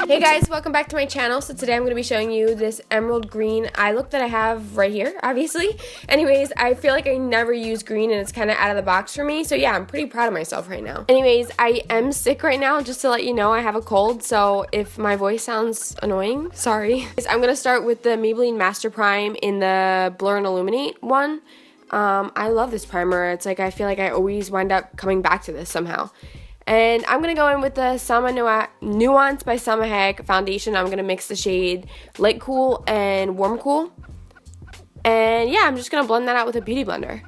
Hey guys, welcome back to my channel. So today I'm going to be showing you this emerald green eye look that I have right here, obviously. Anyways, I feel like I never use green and it's kind of out of the box for me. So yeah, I'm pretty proud of myself right now. Anyways, I am sick right now, just to let you know. I have a cold, so if my voice sounds annoying, sorry. I'm going to start with the Maybelline Master Prime in the Blur and Illuminate one. I love this primer. It's like I feel like I always wind up coming back to this somehow. And I'm going to go in with the Selma NUANCE by Selma Hayek foundation. I'm going to mix the shade Light Cool and Warm Cool. And yeah, I'm just going to blend that out with a beauty blender.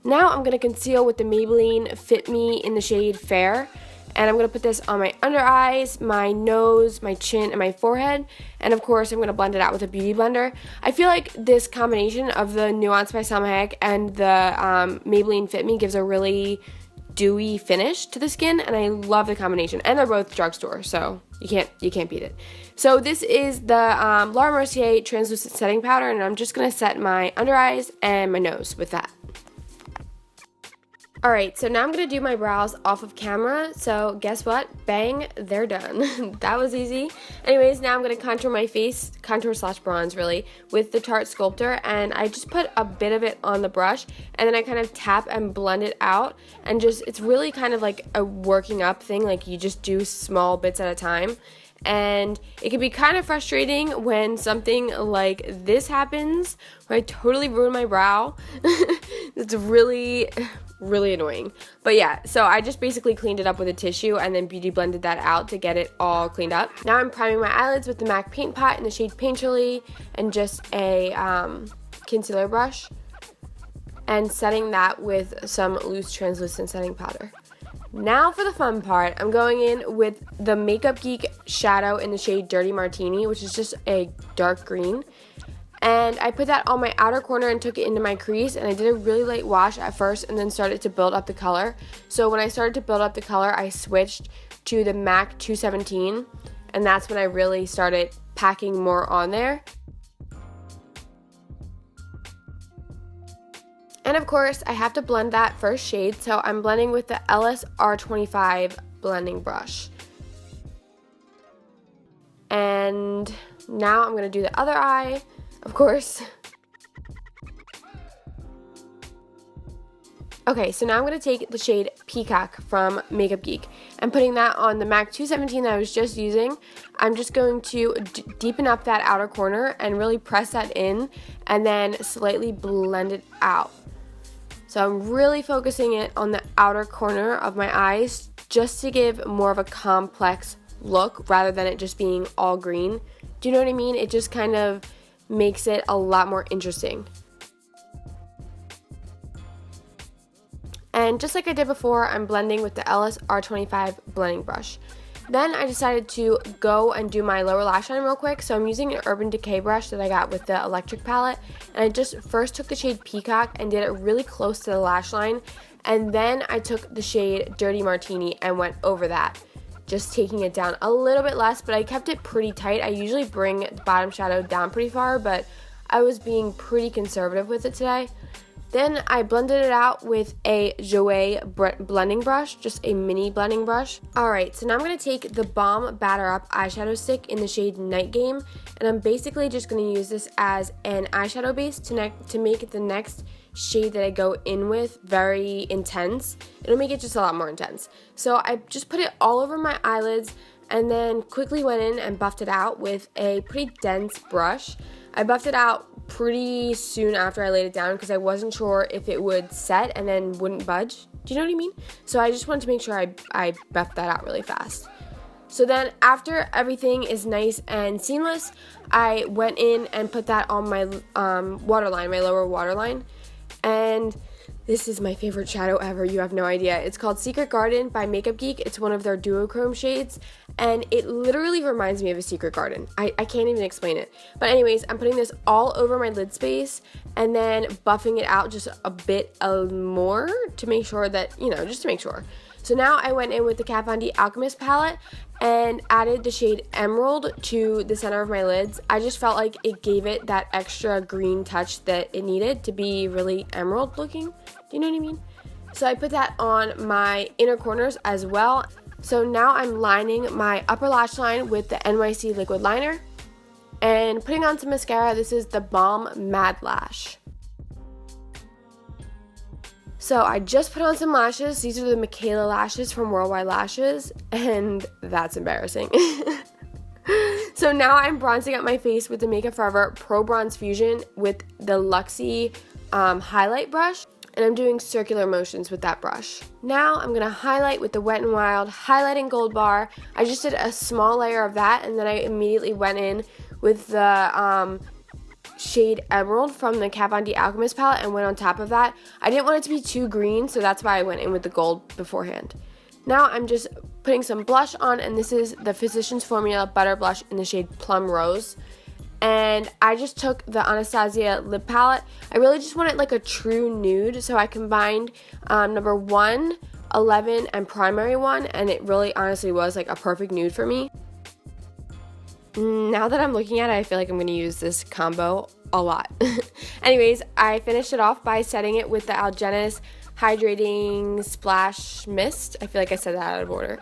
Now I'm going to conceal with the Maybelline Fit Me in the shade Fair. And I'm going to put this on my under eyes, my nose, my chin, and my forehead. And of course, I'm going to blend it out with a beauty blender. I feel like this combination of the NUANCE by Selma Hayek and the Maybelline Fit Me gives a really dewy finish to the skin, and I love the combination. And they're both drugstore, so you can't beat it. So this is the Laura Mercier translucent setting powder, and I'm just going to set my under eyes and my nose with that. Alright, so now I'm going to do my brows off of camera, so guess what? Bang, they're done. That was easy. Anyways, now I'm going to contour my face, contour slash bronze really, with the Tarte Sculptor, and I just put a bit of it on the brush, and then I kind of tap and blend it out, and just, it's really kind of like a working up thing, like you just do small bits at a time. And it can be kind of frustrating when something like this happens, where I totally ruin my brow. It's really annoying. But yeah, so I just basically cleaned it up with a tissue and then beauty blended that out to get it all cleaned up. Now I'm priming my eyelids with the MAC Paint Pot in the shade Painterly and just a concealer brush, and setting that with some loose translucent setting powder. Now for the fun part, I'm going in with the Makeup Geek shadow in the shade Dirty Martini, which is just a dark green. And I put that on my outer corner and took it into my crease, and I did a really light wash at first and then started to build up the color. So when I started to build up the color, I switched to the MAC 217, and that's when I really started packing more on there. And of course, I have to blend that first shade, so I'm blending with the LSR25 blending brush. And now I'm going to do the other eye, of course. Okay, so now I'm going to take the shade Peacock from Makeup Geek and putting that on the MAC 217 that I was just using. I'm just going to deepen up that outer corner and really press that in and then slightly blend it out. So I'm really focusing it on the outer corner of my eyes just to give more of a complex look rather than it just being all green. Do you know what I mean? It just kind of makes it a lot more interesting. And just like I did before, I'm blending with the LSR25 blending brush. Then I decided to go and do my lower lash line real quick, so I'm using an Urban Decay brush that I got with the electric palette, and I just first took the shade Peacock and did it really close to the lash line, and then I took the shade Dirty Martini and went over that, just taking it down a little bit less, but I kept it pretty tight. I usually bring the bottom shadow down pretty far, but I was being pretty conservative with it today. Then I blended it out with a Jouer blending brush, just a mini blending brush. Alright, so now I'm going to take the Balm Batter Up eyeshadow stick in the shade Night Game, and I'm basically just going to use this as an eyeshadow base to make the next shade that I go in with very intense. It'll make it just a lot more intense. So I just put it all over my eyelids and then quickly went in and buffed it out with a pretty dense brush. I buffed it out pretty soon after I laid it down because I wasn't sure if it would set and then wouldn't budge. Do you know what I mean? So I just wanted to make sure I buffed that out really fast. So then after everything is nice and seamless, I went in and put that on my waterline, my lower waterline. And this is my favorite shadow ever, you have no idea. It's called Secret Garden by Makeup Geek. It's one of their duochrome shades, and it literally reminds me of a secret garden. I can't even explain it. But anyways, I'm putting this all over my lid space and then buffing it out just a bit more to make sure that, just to make sure. So now I went in with the KVD Alchemist Palette and added the shade Emerald to the center of my lids. I just felt like it gave it that extra green touch that it needed to be really emerald looking. Do you know what I mean? So I put that on my inner corners as well. So now I'm lining my upper lash line with the NYC liquid liner and putting on some mascara. This is the Balm Mad Lash. So I just put on some lashes. These are the Mikayla lashes from Worldwide Lashes, and that's embarrassing. So now I'm bronzing up my face with the Makeup Forever Pro Bronze Fusion with the Luxie highlight brush, and I'm doing circular motions with that brush. Now I'm going to highlight with the Wet n Wild Highlighting Gold Bar. I just did a small layer of that, and then I immediately went in with the shade Emerald from the KVD Alchemist Palette and went on top of that. I didn't want it to be too green, so that's why I went in with the gold beforehand. Now I'm just putting some blush on, and this is the Physicians Formula Butter Blush in the shade Plum Rose. And I just took the Anastasia lip palette. I really just wanted like a true nude, so I combined number 1, 11, and primary 1, and it really honestly was like a perfect nude for me. Now that I'm looking at it, I feel like I'm going to use this combo a lot. Anyways, I finished it off by setting it with the Algenist Hydrating Splash Mist. I feel like I said that out of order.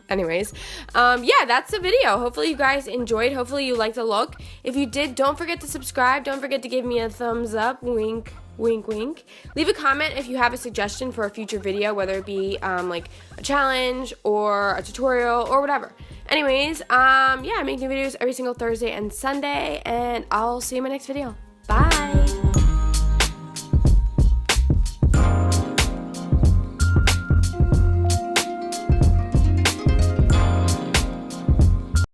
Anyways, yeah, that's the video. Hopefully you guys enjoyed. Hopefully you liked the look. If you did, don't forget to subscribe. Don't forget to give me a thumbs up. Wink, wink, wink. Leave a comment if you have a suggestion for a future video, whether it be like a challenge or a tutorial or whatever. Anyways, yeah, I make new videos every single Thursday and Sunday, and I'll see you in my next video. Bye!